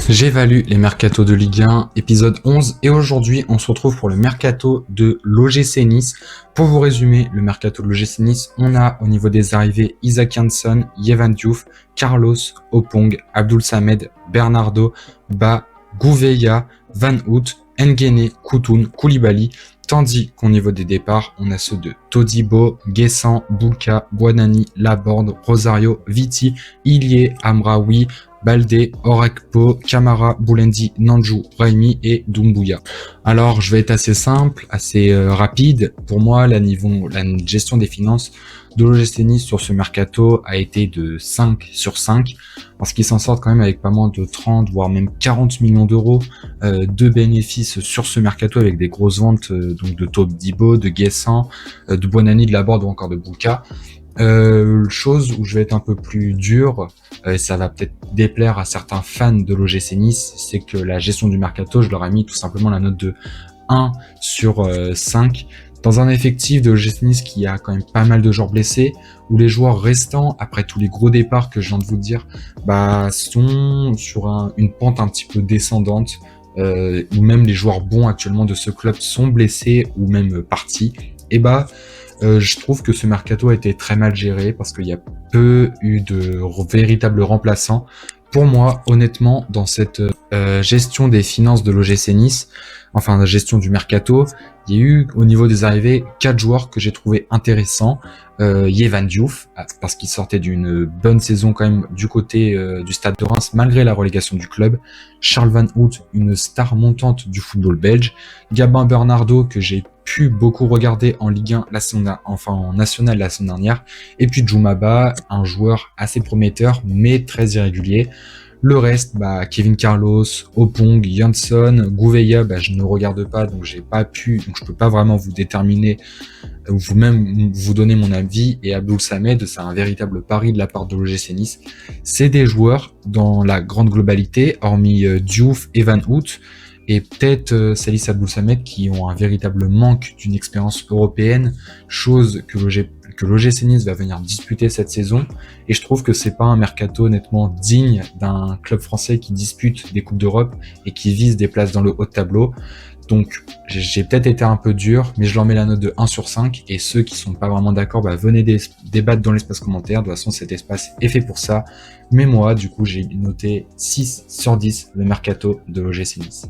J'évalue les mercatos de Ligue 1, épisode 11, et aujourd'hui on se retrouve pour le mercato de l'OGC Nice. Pour vous résumer, le mercato de l'OGC Nice, on a au niveau des arrivées Isaac Hanson, Yevan Diouf, Carlos, Opong, Abdul Samed, Bernardo, Ba, Gouveia, Van Hout, Nguene, Koutoun, Koulibaly, tandis qu'au niveau des départs, on a ceux de Todibo, Guessant, Bouka, Boanani, Laborde, Rosario, Viti, Ilié, Amraoui, Baldé, Orakpo, Camara, Boulendi, Nanju, Raimi et Doumbouya. Alors, je vais être assez simple, assez rapide. Pour moi, la gestion des finances de l'OGC Nice sur ce mercato a été de 5 sur 5, parce qu'ils s'en sortent quand même avec pas moins de 30, voire même 40 millions d'euros de bénéfices sur ce mercato, avec des grosses ventes donc de Todibo, de Guessant, de Boanani, de Laborde ou encore de Bouka. Chose où je vais être un peu plus dur, et ça va peut-être déplaire à certains fans de l'OGC Nice, c'est que la gestion du mercato, je leur ai mis tout simplement la note de 1 sur 5. Dans un effectif de l'OGC Nice qui a quand même pas mal de joueurs blessés, où les joueurs restants, après tous les gros départs que je viens de vous dire, sont sur une pente un petit peu descendante, où même les joueurs bons actuellement de ce club sont blessés ou même partis, et je trouve que ce mercato a été très mal géré parce qu'il y a peu eu de véritables remplaçants. Pour moi, honnêtement, dans cette gestion des finances de l'OGC Nice, enfin la gestion du mercato, il y a eu au niveau des arrivées 4 joueurs que j'ai trouvé intéressants. Yevan Diouf, parce qu'il sortait d'une bonne saison quand même du côté du Stade de Reims malgré la relégation du club. Charles Van Hout, une star montante du football belge. Gabin Bernardo, que j'ai pu beaucoup regarder en Ligue 1 en national la semaine dernière. Et puis Djoumaba, un joueur assez prometteur mais très irrégulier. Le reste, Kevin Carlos, Opong, Jansson, Gouveia, je ne regarde pas, donc je peux pas vraiment vous déterminer ou vous-même vous donner mon avis. Et Abdul Samed, c'est un véritable pari de la part de l'OGC Nice. C'est des joueurs dans la grande globalité, hormis Diouf et Van Hout, et peut-être Salis Abdul Samed, qui ont un véritable manque d'une expérience européenne, chose que l'OGC Nice va venir disputer cette saison. Et je trouve que c'est pas un mercato honnêtement digne d'un club français qui dispute des Coupes d'Europe et qui vise des places dans le haut de tableau. Donc j'ai peut-être été un peu dur, mais je leur mets la note de 1 sur 5, et ceux qui sont pas vraiment d'accord, venez débattre dans l'espace commentaire. De toute façon, cet espace est fait pour ça. Mais moi, du coup, j'ai noté 6 sur 10 le mercato de l'OGC Nice.